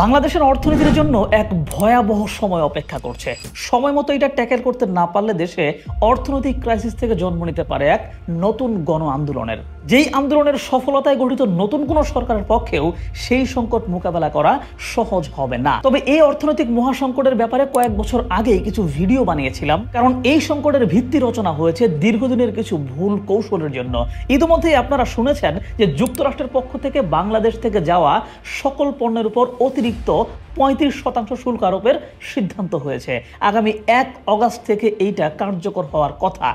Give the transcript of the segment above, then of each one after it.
বাংলাদেশের অর্থনীতির জন্য এক ভয়াবহ সময় অপেক্ষা করছে। সময় মতো এটা ট্যাকেল করতে না পারলে দেশে অর্থনৈতিক ক্রাইসিস থেকে জন্ম নিতে পারে এক নতুন গণ আন্দোলনের, যেই আন্দোলনের সফলতায় গঠিত নতুন কোনো সরকারের পক্ষেও সেই সংকট মোকাবেলা করা সহজ হবে না। তবে এই অর্থনৈতিক মহাসংকটের ব্যাপারে কয়েক বছর আগেই কিছু ভিডিও বানিয়েছিলাম, কারণ এই সংকটের ভিত্তি রচনা হয়েছে দীর্ঘদিনের কিছু ভুল কৌশলের জন্য। ইতিমধ্যেই আপনারা শুনেছেন যে যুক্তরাষ্ট্রের পক্ষ থেকে বাংলাদেশ থেকে যাওয়া সকল পণ্যের উপর অতিরিক্ত 35% শুল্ক আরোপের সিদ্ধান্ত হয়েছে। আগামী 1 অগাস্ট থেকে এইটা কার্যকর হওয়ার কথা।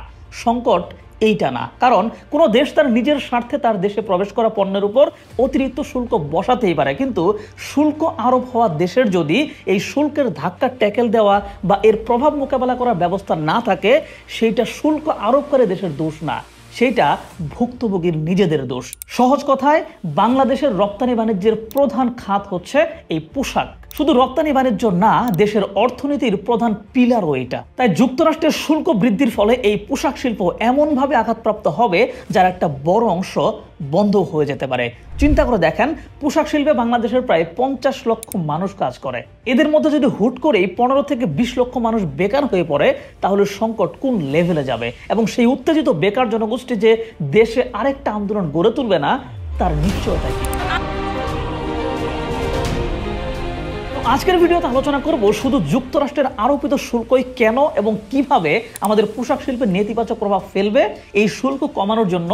সংকট এইটা না, কারণ কোনো দেশ তার নিজের স্বার্থে তার দেশে প্রবেশ করা পণ্যের উপর অতিরিক্ত শুল্ক বসাতেই পারে, কিন্তু শুল্ক আরোপ হওয়া দেশের যদি এই শুল্কের ধাক্কা ট্যাকেল দেওয়া বা এর প্রভাব মোকাবেলা করার ব্যবস্থা না থাকে, সেইটা শুল্ক আরোপকারী দেশের দোষ না, সেইটা ভুক্তভোগীর নিজেদের দোষ। সহজ কথায়, বাংলাদেশের রপ্তানি বাণিজ্যের প্রধান খাত হচ্ছে এই পোশাক। শুধু রপ্তানি বাণিজ্য না, দেশের অর্থনীতির প্রধান পিলারও এটা। তাই যুক্তরাষ্ট্রের শুল্ক বৃদ্ধির ফলে এই পোশাক শিল্প এমনভাবে আঘাতপ্রাপ্ত হবে যার একটা বড় অংশ বন্ধ হয়ে যেতে পারে। চিন্তা করে দেখেন, পোশাক শিল্পে বাংলাদেশের প্রায় 50 লক্ষ মানুষ কাজ করে। এদের মধ্যে যদি হুট করেই 15 থেকে 20 লক্ষ মানুষ বেকার হয়ে পড়ে, তাহলে সংকট কোন লেভেলে যাবে? এবং সেই উত্তেজিত বেকার জনগোষ্ঠী যে দেশে আরেকটা আন্দোলন গড়ে তুলবে না, তার নিশ্চয়তা কি? আজকের ভিডিওতে আলোচনা করব শুধু যুক্তরাষ্ট্রের আরোপিত শুল্কই কেন এবং কিভাবে আমাদের পোশাক শিল্পে নেতিবাচক প্রভাব ফেলবে, এই শুল্ক কমানোর জন্য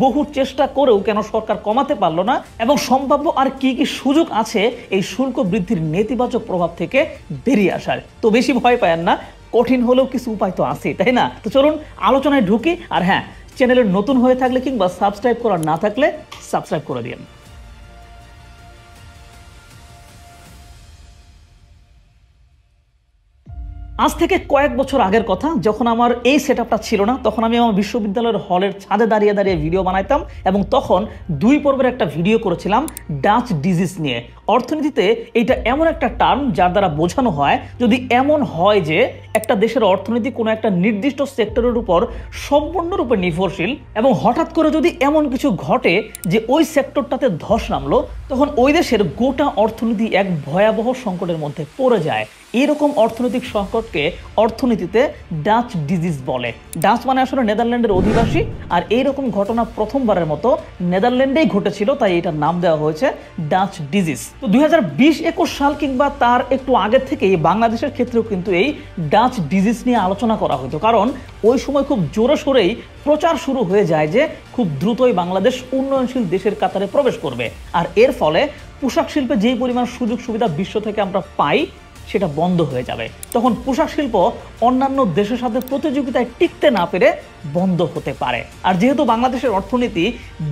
বহু চেষ্টা করেও কেন সরকার কমাতে পারলো না, এবং সম্ভাব্য আর কি কি সুযোগ আছে এই শুল্ক বৃদ্ধির নেতিবাচক প্রভাব থেকে বেরিয়ে আসার। তো বেশি ভয় পায়েন না, কঠিন হলেও কিছু উপায় তো আছে, তাই না? তো চলুন আলোচনায় ঢুকি। আর হ্যাঁ, চ্যানেলের নতুন হয়ে থাকলে কিংবা সাবস্ক্রাইব করা না থাকলে সাবস্ক্রাইব করে দিন। আজ থেকে কয়েক বছর আগের কথা, যখন আমার এই সেটআপটা ছিল না, তখন আমি আমার বিশ্ববিদ্যালয়ের হলের ছাদে দাঁড়িয়ে দাঁড়িয়ে ভিডিও বানাইতাম, এবং তখন 2 পর্বের একটা ভিডিও করেছিলাম ডাচ ডিজিজ নিয়ে। অর্থনীতিতে এটা এমন একটা টার্ম যার দ্বারা বোঝানো হয়, যদি এমন হয় যে একটা দেশের অর্থনীতি কোনো একটা নির্দিষ্ট সেক্টরের উপর সম্পূর্ণরূপে নির্ভরশীল, এবং হঠাৎ করে যদি এমন কিছু ঘটে যে ওই সেক্টরটাতে ধস নামলো, তখন ওই দেশের গোটা অর্থনীতি এক ভয়াবহ সংকটের মধ্যে পড়ে যায়। এরকম অর্থনৈতিক সংকটকে অর্থনীতিতে ডাচ ডিজিজ বলে। ডাচ মানে আসলে নেদারল্যান্ডের অধিবাসী, আর এইরকম ঘটনা প্রথমবারের মতো নেদারল্যান্ডেই ঘটেছিল, তাই এটার নাম দেওয়া হয়েছে ডাচ ডিজিজ। তো 2020-21 সাল কিংবা তার একটু আগে থেকেই বাংলাদেশের ক্ষেত্রেও কিন্তু এই ডাচ ডিজিজ নিয়ে আলোচনা করা হতো, কারণ ওই সময় খুব জোরে সোরেই প্রচার শুরু হয়ে যায় যে খুব দ্রুতই বাংলাদেশ উন্নয়নশীল দেশের কাতারে প্রবেশ করবে, আর এর ফলে পোশাক শিল্পে যেই পরিমাণ সুযোগ সুবিধা বিশ্ব থেকে আমরা পাই সেটা বন্ধ হয়ে যাবে। তখন পোশাক শিল্প অন্যান্য দেশের সাথে প্রতিযোগিতায় টিকতে না পেরে বন্ধ হতে পারে। আর যেহেতু বাংলাদেশের অর্থনীতি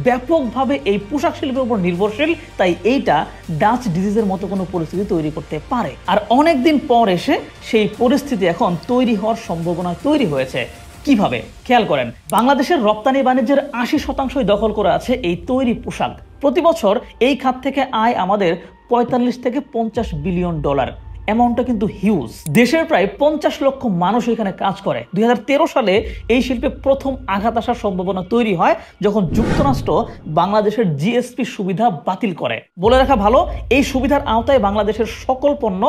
ব্যাপকভাবে এই পোশাক শিল্পের উপর নির্ভরশীল, তাই এইটা ডাচ ডিজিজের মতো কোনো পরিস্থিতি তৈরি করতে পারে। আর অনেক দিন পর এসে সেই পরিস্থিতি এখন তৈরি হওয়ার সম্ভাবনা তৈরি হয়েছে। কিভাবে? খেয়াল করেন, বাংলাদেশের রপ্তানি বাণিজ্যের 80% দখল করে আছে এই তৈরি পোশাক। প্রতি বছর এই খাত থেকে আয় আমাদের 45 থেকে 50 বিলিয়ন ডলার। অ্যামাউন্টটা কিন্তু হিউজ। দেশের প্রায় 50 লক্ষ মানুষ এখানে কাজ করে। 2013 সালে এই শিল্পে প্রথম আঘাত আসার সম্ভাবনা তৈরি হয় যখন যুক্তরাষ্ট্র বাংলাদেশের জিএসপি সুবিধা বাতিল করে। বলে রাখা ভালো, এই সুবিধার আওতায় বাংলাদেশের সকল পণ্য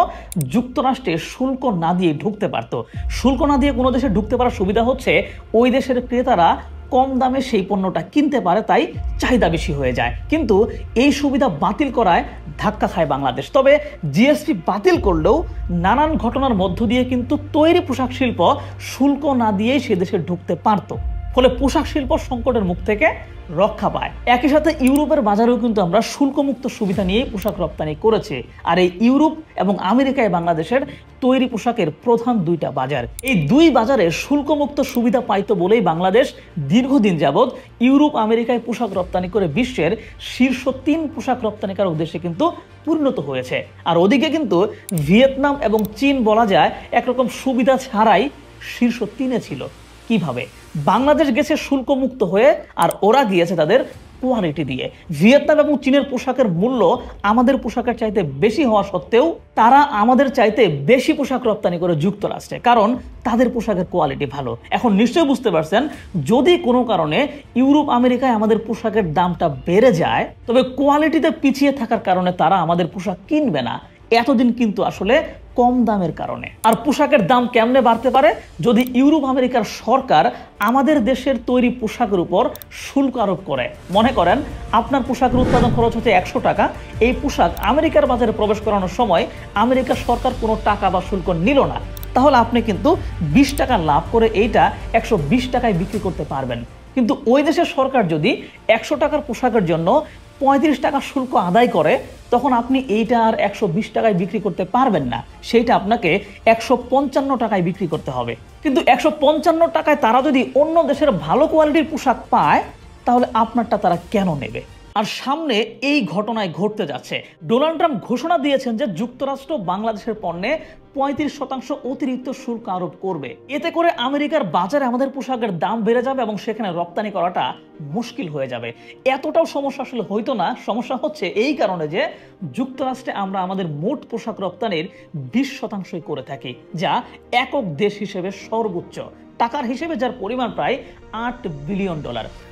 যুক্তরাষ্ট্রে শুল্ক না দিয়ে ঢুকতে পারত। শুল্ক না দিয়ে কোনো দেশে ঢুকতে পারার সুবিধা হচ্ছে ওই দেশের ক্রেতারা কম দামে সেই পণ্যটা কিনতে পারে, তাই চাহিদা বেশি হয়ে যায়। কিন্তু এই সুবিধা বাতিল করায় ধাক্কা খায় বাংলাদেশ। তবে জিএসপি বাতিল করলেও নানান ঘটনার মধ্য দিয়ে কিন্তু তৈরি পোশাক শিল্প শুল্ক না দিয়েই সে দেশে ঢুকতে পারত, ফলে পোশাক শিল্প সংকটের মুখ থেকে রক্ষা পায়। একই সাথে ইউরোপের বাজারেও কিন্তু আমরা শুল্কমুক্ত সুবিধা নিয়েই পোশাক রপ্তানি করেছি। আর এই ইউরোপ এবং আমেরিকায় বাংলাদেশের তৈরি পোশাকের প্রধান 2টা বাজার। এই 2 বাজারে শুল্কমুক্ত সুবিধা পাইতো বলেই বাংলাদেশ দীর্ঘদিন যাবৎ ইউরোপ আমেরিকায় পোশাক রপ্তানি করে বিশ্বের শীর্ষ 3 পোশাক রপ্তানিকার উদ্দেশ্যে কিন্তু পরিণত হয়েছে। আর ওদিকে কিন্তু ভিয়েতনাম এবং চীন বলা যায় একরকম সুবিধা ছাড়াই শীর্ষ 3-এ ছিল। কিভাবে? বাংলাদেশ গেছে শুল্কমুক্ত হয়ে, আর ওরা গিয়েছে তাদের কোয়ালিটি দিয়ে। ভিয়েতনাম এবং চীনের পোশাকের মূল্য আমাদের পোশাকের চাইতে বেশি হওয়া সত্ত্বেও তারা আমাদের চাইতে বেশি পোশাক রপ্তানি করে যুক্তরাষ্ট্রে, কারণ তাদের পোশাকের কোয়ালিটি ভালো। এখন নিশ্চয়ই বুঝতে পারছেন, যদি কোনো কারণে ইউরোপ আমেরিকায় আমাদের পোশাকের দামটা বেড়ে যায়, তবে কোয়ালিটিতে পিছিয়ে থাকার কারণে তারা আমাদের পোশাক কিনবে না। এতদিন কিন্তু আসলে কম দামের কারণে। আর পোশাকের দাম কেমনে বাড়তে পারে? যদি ইউরোপ আমেরিকার সরকার আমাদের দেশের তৈরি পোশাকের উপর শুল্ক আরোপ করে। মনে করেন আপনার পোশাকের উৎপাদন খরচ হচ্ছে 100 টাকা, এই পোশাক আমেরিকার বাজারে প্রবেশ করানোর সময় আমেরিকার সরকার কোনো টাকা বা শুল্ক নিল না, তাহলে আপনি কিন্তু 20 টাকা লাভ করে এইটা 120 টাকায় বিক্রি করতে পারবেন। কিন্তু ওই দেশের সরকার যদি 100 টাকার পোশাকের জন্য 35 টাকা শুল্ক আদায় করে, তখন আপনি এইটা আর 120 টাকায় বিক্রি করতে পারবেন না, সেইটা আপনাকে 155 টাকায় বিক্রি করতে হবে। কিন্তু 155 টাকায় তারা যদি অন্য দেশের ভালো কোয়ালিটির পোশাক পায়, তাহলে আপনারটা তারা কেন নেবে? আর সামনে এই ঘটনায় ঘটতে যাচ্ছে। ডোনাল্ড ট্রাম্প ঘোষণা দিয়েছেন যে যুক্তরাষ্ট্র বাংলাদেশের পণ্যে 35% অতিরিক্ত শুল্ক আরোপ করবে। এতে করে আমেরিকার বাজারে আমাদের পোশাকের দাম বেড়ে যাবে এবং সেখানে রপ্তানি করাটা মুশকিল হয়ে যাবে। এতটাও সমস্যা আসলে হইতো না। সমস্যা হচ্ছে এই কারণে যে যুক্তরাষ্ট্রে আমরা আমাদের মোট পোশাক রপ্তানির 20% করে থাকি, যা একক দেশ হিসেবে সর্বোচ্চ। টাকার হিসেবে যার পরিমাণ প্রায় $8 বিলিয়ন।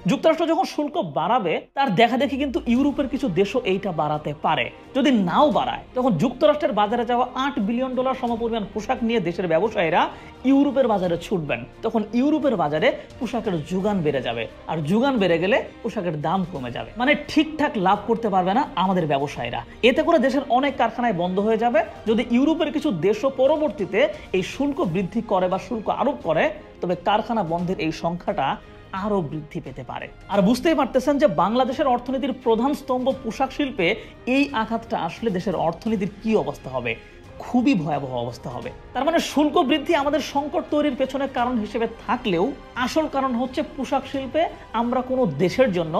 যুক্তরাষ্ট্র যখন শুল্ক বাড়াবে, তার দেখা দেখি কিন্তু ইউরোপের কিছু দেশও এইটা বাড়াতে পারে। যদি নাও বাড়ায়, তখন যুক্তরাষ্ট্রের বাজারে যাওয়া $8 বিলিয়ন সমপরিমাণ পোশাক নিয়ে দেশের ব্যবসায়ীরা ইউরোপের বাজারে ছুটবেন। তখন ইউরোপের বাজারে পোশাকের যোগান বেড়ে যাবে, আর যোগান বেড়ে গেলে পোশাকের দাম কমে যাবে। মানে ঠিকঠাক লাভ করতে পারবে না আমাদের ব্যবসায়ীরা। এতে করে দেশের অনেক কারখানায় বন্ধ হয়ে যাবে। যদি ইউরোপের কিছু দেশও পরবর্তীতে এই শুল্ক বৃদ্ধি করে বা শুল্ক আরোপ করে, তবে কারখানা বন্ধের এই সংখ্যাটা আরো বৃদ্ধি পেতে পারে। আর বুঝতেই পারতেছেন যে বাংলাদেশের অর্থনীতির প্রধান স্তম্ভ পোশাক শিল্পে এই আঘাতটা আসলে দেশের অর্থনীতির কি অবস্থা হবে? খুবই ভয়াবহ অবস্থা হবে। তার মানে শুল্ক বৃদ্ধি আমাদের সংকট তৈরির পেছনে কারণ হিসেবে থাকলেও আসল কারণ হচ্ছে পোশাক শিল্পে আমরা কোনো দেশের জন্য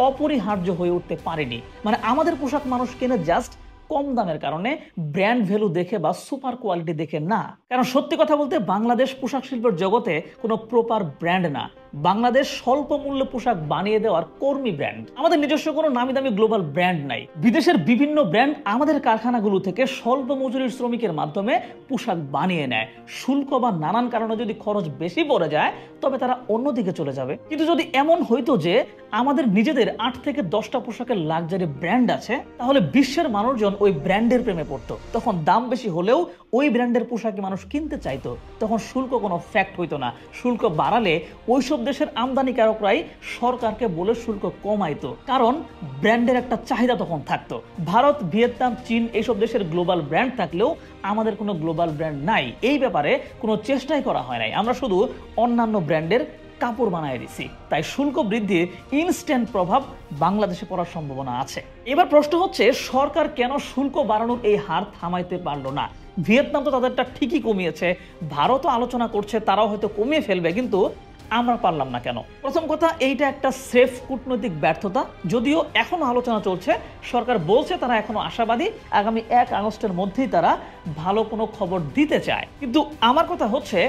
অপরিহার্য হয়ে উঠতে পারিনি। মানে আমাদের পোশাক মানুষ কেনে জাস্ট কম দামের কারণে, ব্র্যান্ড ভ্যালু দেখে বা সুপার কোয়ালিটি দেখে না। কারণ সত্যি কথা বলতে বাংলাদেশ পোশাক শিল্পের জগতে কোনো প্রপার ব্র্যান্ড না। বাংলাদেশ স্বল্প মূল্যে পোশাক বানিয়ে দেওয়ার কর্মী ব্র্যান্ড। আমাদের নিজস্ব কোনো নামি দামি গ্লোবাল ব্র্যান্ড নাই। বিদেশের বিভিন্ন ব্র্যান্ড আমাদের কারখানাগুলো থেকে স্বল্প মজুরির শ্রমিকের মাধ্যমে পোশাক বানিয়ে নেয়। শুল্ক বা নানান কারণে যদি খরচ বেশি পড়ে যায়, তবে তারা অন্যদিকে চলে যাবে। কিন্তু যদি এমন হইতো যে আমাদের নিজেদের 8 থেকে 10টা পোশাকের লাক্সারি ব্র্যান্ড আছে, তাহলে বিশ্বের মানুষজন ওই ব্র্যান্ডের প্রেমে পড়তো। তখন দাম বেশি হলেও ওই ব্র্যান্ডের পোশাকই মানুষ কিনতে চাইতো। তখন শুল্ক কোনো ফ্যাক্ট হইতো না। শুল্ক বাড়ালে ওইসব দেশের আমদানিকারকরাই সরকারকে বলে শুল্ক কমাইতো, কারণ ব্র্যান্ডের একটা চাহিদা তখন থাকতো। ভারত, ভিয়েতনাম, চীন এইসব দেশের গ্লোবাল ব্র্যান্ড থাকলেও আমাদের কোনো গ্লোবাল ব্র্যান্ড নাই। এই ব্যাপারে কোনো চেষ্টাই করা হয় নাই। আমরা শুধু অন্যান্য ব্র্যান্ডের কাপড় বানায় দিছি। তাই শুল্ক বৃদ্ধির ইনস্ট্যান্ট প্রভাব বাংলাদেশে পড়ার সম্ভাবনা আছে। এবার প্রশ্ন হচ্ছে, সরকার কেন শুল্ক বাড়ানোর এই হার থামাইতে পারলো না? ভিয়েতনাম তো তাদেরটা ঠিকই কমিয়েছে, ভারতও আলোচনা করছে তারাও হয়তো কমিয়ে ফেলবে, কিন্তু আমরা পারলাম না কেন? প্রথম কথা, এইটা একটা সেফ কূটনৈতিক ব্যর্থতা। যদিও এখনো আলোচনা চলছে, সরকার বলছে তারা এখনো আশাবাদী আগামী 1 আগস্টের মধ্যেই তারা ভালো কোনো খবর দিতে চায়। কিন্তু আমার কথা হচ্ছে,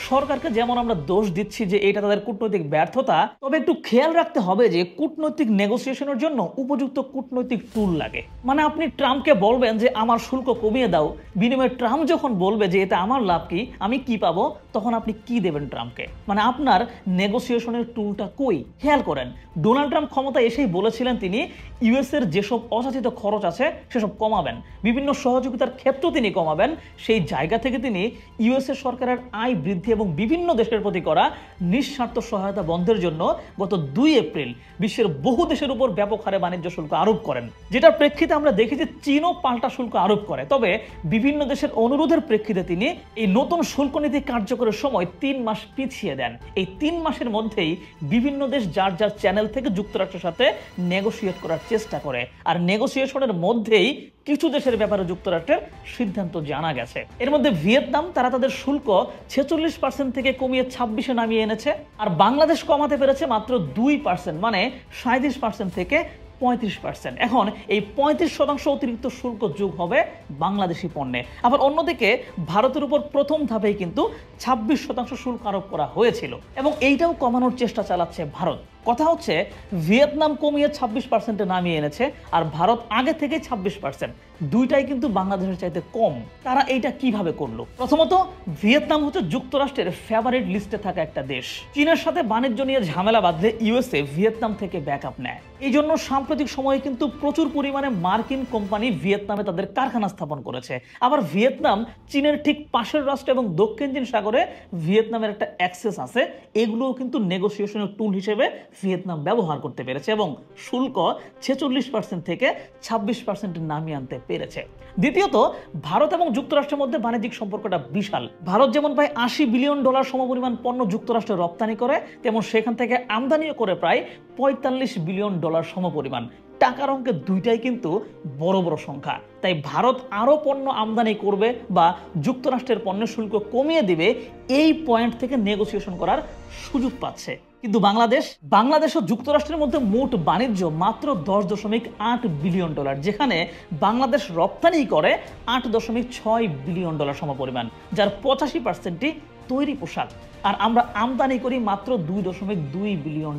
সরকারকে যেমন আমরা দোষ দিচ্ছি যে এটা তাদের কূটনৈতিক ব্যর্থতা, তবে একটু খেয়াল রাখতে হবে যে কূটনৈতিক নেগোসিয়েশনের জন্য উপযুক্ত কূটনৈতিক টুল লাগে। মানে আপনি ট্রাম্পকে বলবেন যে আমার শুল্ক কমিয়ে দাও, বিনিময়ে ট্রাম্প যখন বলবে যে এটা আমার লাভ কি, আমি কি পাবো, তখন আপনি কি দেবেন ট্রাম্পকে? মানে আপনার নেগোসিয়েশনের টুলটা কই? খেয়াল করেন, ডোনাল্ড ট্রাম্প ক্ষমতা এসেই বলেছিলেন তিনি ইউএস এর যেসব অযাচিত খরচ আছে সেসব কমাবেন, বিভিন্ন সহযোগিতার ক্ষেত্র তিনি কমাবেন। সেই জায়গা থেকে তিনি ইউএস এর সরকারের আয় বৃদ্ধি এবং বিভিন্ন দেশের প্রতি করা নিঃস্বার্থ সহায়তা বন্ধের জন্য গত 2 এপ্রিল বিশ্বের বহু দেশের উপর ব্যাপক হারে বাণিজ্য শুল্ক আরোপ করেন, যেটার প্রেক্ষিতে আমরা দেখি যে চীনও পাল্টা শুল্ক আরোপ করে। তবে বিভিন্ন দেশের অনুরোধের প্রেক্ষিতে তিনি এই নতুন শুল্ক নীতি কার্যকরের সময় 3 মাস পিছিয়ে দেন। এই 3 মাসের মধ্যেই বিভিন্ন দেশ যার যার চ্যানেল থেকে যুক্তরাষ্ট্রের সাথে নেগোসিয়েট করার চেষ্টা করে, আর নেগোসিয়েশনের মধ্যেই কিছু দেশের ব্যাপারে যুক্তরাষ্ট্রের সিদ্ধান্ত জানা গেছে। এর মধ্যে ভিয়েতনাম, তারা তাদের শুল্ক 46% থেকে কমিয়ে 26-এ নামিয়ে এনেছে, আর বাংলাদেশ কমাতে পেরেছে মাত্র 2%, মানে 37% থেকে 35%। এখন এই 35% অতিরিক্ত শুল্ক যোগ হবে বাংলাদেশি পণ্যে। আবার অন্যদিকে ভারতের উপর প্রথম ধাপেই কিন্তু 26% শুল্ক আরোপ করা হয়েছিল, এবং এইটাও কমানোর চেষ্টা চালাচ্ছে ভারত। কথা হচ্ছে ভিয়েতনাম কমিয়ে 26%-এ নামিয়ে এনেছে, আর ভারত আগে থেকে 26%। দুইটাই কিন্তু বাংলাদেশের চাইতে কম। তারা এইটা কিভাবে করলো? প্রথমত, ভিয়েতনাম হচ্ছে যুক্তরাষ্ট্রের ফেভারিট লিস্টে থাকা একটা দেশ। চীনের সাথে বাণিজ্য নিয়ে ঝামেলা বাঁধলে ইউএসএ ভিয়েতনাম থেকে ব্যাকআপ নেয়। এই জন্য সাম্প্রতিক সময়ে কিন্তু প্রচুর পরিমাণে মার্কিন কোম্পানি ভিয়েতনামে তাদের কারখানা স্থাপন করেছে। আবার ভিয়েতনাম চীনের ঠিক পাশের রাষ্ট্র এবং দক্ষিণ চীন সাগরে ভিয়েতনামের একটা অ্যাক্সেস আছে। এগুলোও কিন্তু নেগোসিয়েশনের টুল হিসেবে ভিয়েতনাম ব্যবহার করতে পেরেছে এবং শুল্ক 46% থেকে 26%-এ নামিয়ে আনতে পেরেছে। দ্বিতীয়ত, ভারত এবং যুক্তরাষ্ট্রের মধ্যে বাণিজ্যিক সম্পর্কটা বিশাল। ভারত যেমন প্রায় $80 বিলিয়ন সমপরিমাণ পণ্য যুক্তরাষ্ট্রে রপ্তানি করে, তেমন সেখান থেকে আমদানিও করে প্রায় $45 বিলিয়ন সমপরিমাণ। টাকার অঙ্কে দুইটাই কিন্তু বড় বড় সংখ্যা। তাই ভারত আরো পণ্য আমদানি করবে বা যুক্তরাষ্ট্রের পণ্যের শুল্ক কমিয়ে দিবে, এই পয়েন্ট থেকে নেগোসিয়েশন করার সুযোগ পাচ্ছে। কিন্তু বাংলাদেশ ও যুক্তরাষ্ট্রের মধ্যে মোট বাণিজ্য মাত্র $10.8 বিলিয়ন, যেখানে বাংলাদেশ রপ্তানি করে $8.6 বিলিয়ন সমপরিমাণ, যার 85%ই তৈরি পোশাক, আর আমরা আমদানি করি মাত্র $2.2 বিলিয়ন।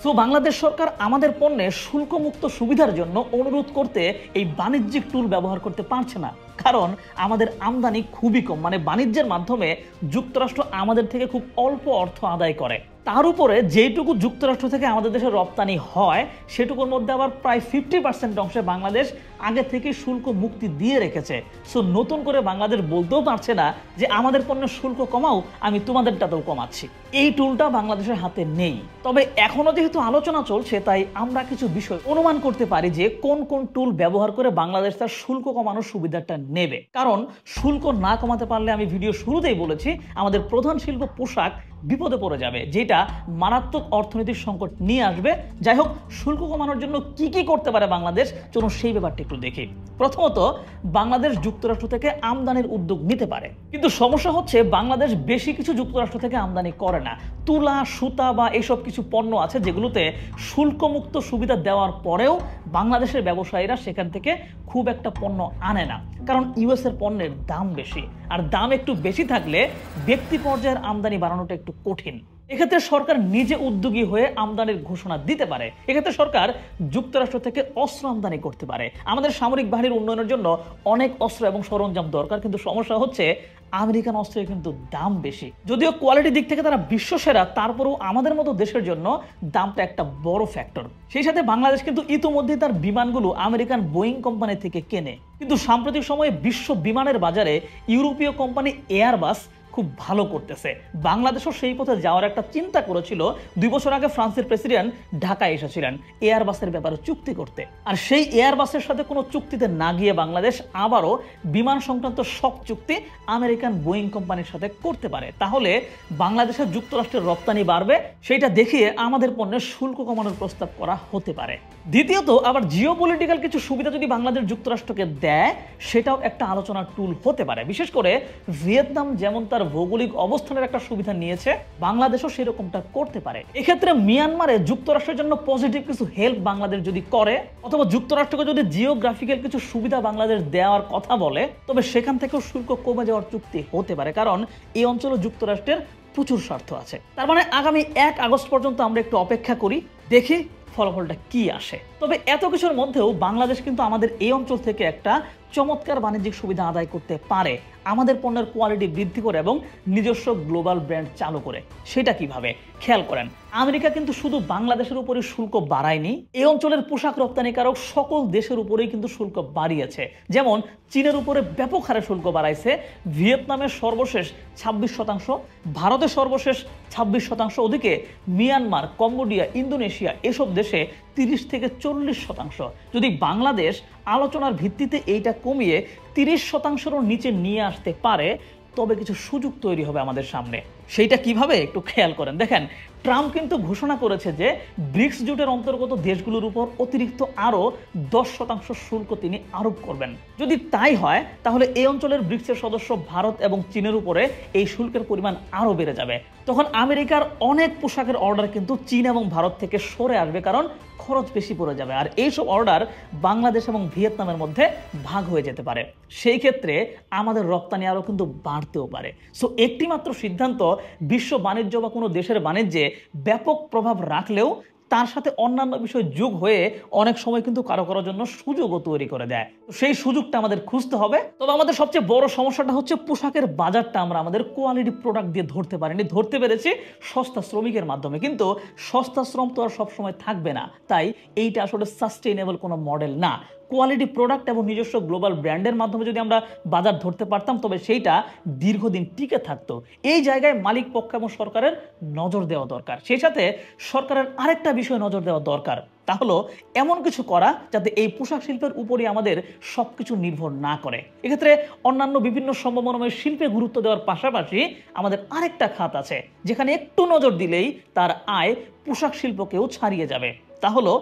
সো বাংলাদেশ সরকার আমাদের পণ্যে শুল্কমুক্ত সুবিধার জন্য অনুরোধ করতে এই বাণিজ্যিক টুল ব্যবহার করতে পারছে না, কারণ আমাদের আমদানি খুবই কম। মানে বাণিজ্যের মাধ্যমে যুক্তরাষ্ট্র আমাদের থেকে খুব অল্প অর্থ আদায় করে। তার উপরে যেটুকু যুক্তরাষ্ট্র থেকে আমাদের দেশে রপ্তানি হয় সেটুকুর মধ্যে আবার প্রায় 50% অংশে বাংলাদেশ আগে থেকে শুল্ক মুক্তি দিয়ে রেখেছে। সো নতুন করে বাংলাদেশ বলতেও পারছে না যে আমাদের পণ্যের শুল্ক কমাও, আমি তোমাদেরটাতেও কমাচ্ছি। এই টুলটা বাংলাদেশের হাতে নেই। তবে এখনো যেহেতু আলোচনা চলছে, তাই আমরা কিছু বিষয় অনুমান করতে পারি যে কোন কোন টুল ব্যবহার করে বাংলাদেশ তার শুল্ক কমানোর সুবিধাটা নেবে। কারণ শুল্ক না কমাতে পারলে, আমি ভিডিও শুরুতেই বলেছি, আমাদের প্রধান শিল্প পোশাক বিপদে পড়ে যাবে, যেটা মারাত্মক অর্থনৈতিক সংকট নিয়ে আসবে। যাই হোক, শুল্ক কমানোর জন্য কি কি করতে পারে বাংলাদেশ, চলুন সেই ব্যাপারটা একটু দেখি। প্রথমত, বাংলাদেশ যুক্তরাষ্ট্র থেকে আমদানির উদ্যোগ নিতে পারে, কিন্তু সমস্যা হচ্ছে বাংলাদেশ বেশি কিছু যুক্তরাষ্ট্র থেকে আমদানি করে না। তুলা, সুতা বা এসব কিছু পণ্য আছে যেগুলোতে শুল্কমুক্ত সুবিধা দেওয়ার পরেও বাংলাদেশের ব্যবসায়ীরা সেখান থেকে খুব একটা পণ্য আনে না, কারণ ইউএস এর পণ্যের দাম বেশি, আর দাম একটু বেশি থাকলে ব্যক্তি পর্যায়ের আমদানি বাড়ানোটা একটু কঠিন। এক্ষেত্রে সরকার নিজে উদ্যোগী হয়ে আমদানির ঘোষণা দিতে পারে। এক্ষেত্রে সরকার যুক্তরাষ্ট্র থেকে অস্ত্র আমদানি করতে পারে। আমাদের সামরিক বাহিনীর উন্নয়নের জন্য অনেক অস্ত্র এবং সরঞ্জাম দরকার, কিন্তু সমস্যা হচ্ছে আমেরিকান অস্ত্রের কিন্তু দাম বেশি। যদিও কোয়ালিটির দিক থেকে তারা বিশ্বসেরা, তারপরেও আমাদের মতো দেশের জন্য দামটা একটা বড় ফ্যাক্টর। সেই সাথে বাংলাদেশ কিন্তু ইতিমধ্যে তার বিমানগুলো আমেরিকান বোয়িং কোম্পানি থেকে কেনে, কিন্তু সাম্প্রতিক সময়ে বিশ্ব বিমানের বাজারে ইউরোপীয় কোম্পানি এয়ারবাস খুব ভালো করতেছে। বাংলাদেশও সেই পথে যাওয়ার একটা চিন্তা করেছিল। 2 বছর আগে ফ্রান্সের প্রেসিডেন্ট ঢাকায় এসেছিলেন এয়ারবাসের ব্যাপারে চুক্তি করতে, আর সেই এয়ারবাসের সাথে কোনো চুক্তিতে না গিয়ে বাংলাদেশ আবারও বিমান সংক্রান্ত সব চুক্তি আমেরিকান বোয়িং কোম্পানির সাথে করতে পারে। তাহলে বাংলাদেশের যুক্তরাষ্ট্রের রপ্তানি বাড়বে, সেইটা দেখিয়ে আমাদের পণ্যের শুল্ক কমানোর প্রস্তাব করা হতে পারে। দ্বিতীয়ত, আবার জিওপলিটিক্যাল কিছু সুবিধা যদি বাংলাদেশ যুক্তরাষ্ট্রকে দেয়, সেটাও একটা আলোচনার টুল হতে পারে। বিশেষ করে ভিয়েতনাম যেমন তার ভৌগোলিক অবস্থানের একটা সুবিধা নিয়েছে, বাংলাদেশও সেরকমটা করতে পারে। এক্ষেত্রে মিয়ানমারে যুক্তরাষ্ট্রের জন্য পজিটিভ কিছু হেল্প বাংলাদেশ যদি করে, অথবা যুক্তরাষ্ট্রকে যদি জিওগ্রাফিক্যাল কিছু সুবিধা বাংলাদেশ দেওয়ার কথা বলে, তবে সেখান থেকেও শুল্ক কমে যাওয়ার চুক্তি হতে পারে, কারণ এই অঞ্চলে যুক্তরাষ্ট্রের প্রচুর স্বার্থ আছে। তার মানে আগামী 1 আগস্ট পর্যন্ত আমরা একটু অপেক্ষা করি, দেখি ফলাফলটা কি আসে। তবে এত কিছুর মধ্যেও বাংলাদেশ কিন্তু আমাদের এই অঞ্চল থেকে একটা চমৎকার বাণিজ্যিক সুবিধা আদায় করতে পারে, আমাদের পণ্যের কোয়ালিটি বৃদ্ধি করে এবং নিজস্ব গ্লোবাল ব্র্যান্ড চালু করে। সেটা কিভাবে খেয়াল করেন, আমেরিকা কিন্তু শুধু বাংলাদেশের উপরে শুল্ক বাড়ায়নি, এই অঞ্চলের পোশাক রপ্তানিকারক সকল দেশের উপরেই কিন্তু শুল্ক বাড়িয়েছে। যেমন চীনের উপরে ব্যাপক হারে শুল্ক বাড়াইছে, ভিয়েতনামের সর্বশেষ 26%, ভারতের সর্বশেষ 26%, ওদিকে মিয়ানমার, কম্বোডিয়া, ইন্দোনেশিয়া এসব দেশে 30 থেকে 40%। যদি বাংলাদেশ আলোচনার ভিত্তিতে এইটা কমিয়ে 30%-এরও নিচে নিয়ে আসতে পারে, তবে কিছু সুযোগ তৈরি হবে আমাদের সামনে। সেইটা কিভাবে একটু খেয়াল করেন। দেখেন, ট্রাম্প কিন্তু ঘোষণা করেছে যে ব্রিক্স জোটের অন্তর্গত দেশগুলোর উপর অতিরিক্ত আরও 10% শুল্ক তিনি আরোপ করবেন। যদি তাই হয়, তাহলে এই অঞ্চলের ব্রিক্সের সদস্য ভারত এবং চীনের উপরে এই শুল্কের পরিমাণ আরও বেড়ে যাবে। তখন আমেরিকার অনেক পোশাকের অর্ডার কিন্তু চীন এবং ভারত থেকে সরে আসবে, কারণ খরচ বেশি পড়ে যাবে, আর এইসব অর্ডার বাংলাদেশ এবং ভিয়েতনামের মধ্যে ভাগ হয়ে যেতে পারে। সেই ক্ষেত্রে আমাদের রপ্তানি আরও কিন্তু বাড়তেও পারে। সো একটি মাত্র সিদ্ধান্ত বিশ্ব বাণিজ্য বা কোনো দেশের বাণিজ্যে ব্যাপক প্রভাব রাখলেও তার সাথে অন্যান্য বিষয় যোগ হয়ে অনেক সময় কিন্তু কারো কারোর জন্য সুযোগও তৈরি করে দেয়। তো সেই সুযোগটা আমাদের খুঁজতে হবে। তবে আমাদের সবচেয়ে বড় সমস্যাটা হচ্ছে পোশাকের বাজারটা আমরা আমাদের কোয়ালিটি প্রোডাক্ট দিয়ে ধরতে পারিনি, ধরতে পেরেছি সস্তা শ্রমিকের মাধ্যমে। কিন্তু সস্তা শ্রম তো আর সবসময় থাকবে না, তাই এইটা আসলে সাস্টেইনেবল কোনো মডেল না। কোয়ালিটি প্রোডাক্ট এবং নিজস্ব গ্লোবাল ব্র্যান্ডের মাধ্যমে যদি আমরা বাজার ধরতে পারতাম তবে সেইটা দীর্ঘদিন টিকে থাকতো। এই জায়গায় মালিক পক্ষ এবং সরকারের নজর দেওয়া দরকার। সেই সাথে সরকারের আরেকটা বিষয় নজর দেওয়া দরকার, তা হলো এমন কিছু করা যাতে এই পোশাক শিল্পের উপরই আমাদের সবকিছু নির্ভর না করে। এক্ষেত্রে অন্যান্য বিভিন্ন সম্ভাবনাময় শিল্পে গুরুত্ব দেওয়ার পাশাপাশি আমাদের আরেকটা খাত আছে যেখানে একটু নজর দিলেই তার আয় পোশাক শিল্পকেও ছাড়িয়ে যাবে, তা হলো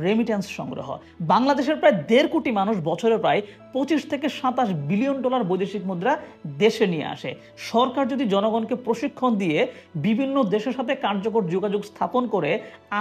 রেমিটেন্স সংগ্রহ। বাংলাদেশের প্রায় 1.5 কোটি মানুষ বছরে প্রায় 25 থেকে 27 বিলিয়ন ডলার বৈদেশিক মুদ্রা দেশে নিয়ে আসে। সরকার যদি জনগণকে প্রশিক্ষণ দিয়ে বিভিন্ন দেশের সাথে কার্যকর যোগাযোগ স্থাপন করে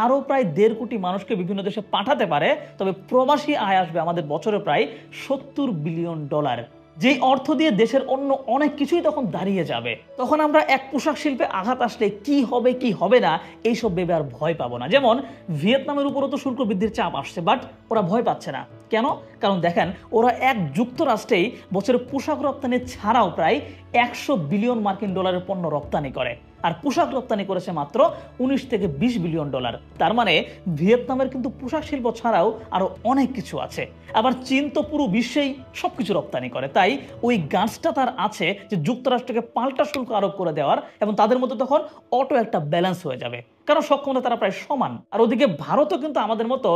আরও প্রায় 1.5 কোটি মানুষকে বিভিন্ন দেশে পাঠাতে পারে তবে প্রবাসী আয় আসবে আমাদের বছরে প্রায় 70 বিলিয়ন ডলার, যেই অর্থ দিয়ে দেশের অন্য অনেক কিছুই তখন দাঁড়িয়ে যাবে। তখন আমরা এক পোশাক শিল্পে আঘাত আসলে কি হবে কি হবে না এইসব ভেবে আর ভয় পাবো না। যেমন ভিয়েতনামের উপরও তো শুল্ক বৃদ্ধির চাপ আসছে, বাট ওরা ভয় পাচ্ছে না। কেন? কারণ দেখেন ওরা এক যুক্তরাষ্ট্রেই বছরে পোশাক রপ্তানি ছাড়াও প্রায় 100 বিলিয়ন মার্কিন ডলারের পণ্য রপ্তানি করে, আর পোশাক রপ্তানি করেছে মাত্র 19 থেকে 20 বিলিয়ন ডলার। তার মানে ভিয়েতনামের কিন্তু পোশাক শিল্প ছাড়াও আরো অনেক কিছু আছে। আবার চীন তো পুরো বিশ্বেই সবকিছু রপ্তানি করে, তাই ওই গাছটা তার আছে যে যুক্তরাষ্ট্রকে পাল্টা শুল্ক আরোপ করে দেওয়ার, এবং তাদের মধ্যে তখন অটো একটা ব্যালেন্স হয়ে যাবে, কারণ সক্ষমতা তারা প্রায় সমান। আর ওদিকে ভারতও কিন্তু আমাদের মতো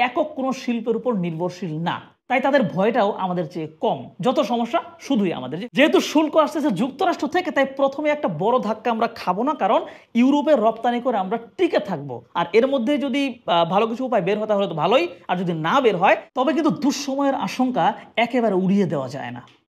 একক কোনো শিল্পের উপর নির্ভরশীল না, তাই তাদের ভয়টাও আমাদের চেয়ে কম। যত সমস্যা শুধুই আমাদের। যেহেতু শুল্ক আসতেছে যুক্তরাষ্ট্র থেকে, তাই প্রথমে একটা বড় ধাক্কা আমরা খাবো না, কারণ ইউরোপে রপ্তানি করে আমরা টিকে থাকবো। আর এর মধ্যে যদি ভালো কিছু উপায় বের হয় তাহলে তো ভালোই, আর যদি না বের হয় তবে কিন্তু দুঃসময়ের আশঙ্কা একেবারে উড়িয়ে দেওয়া যায় না।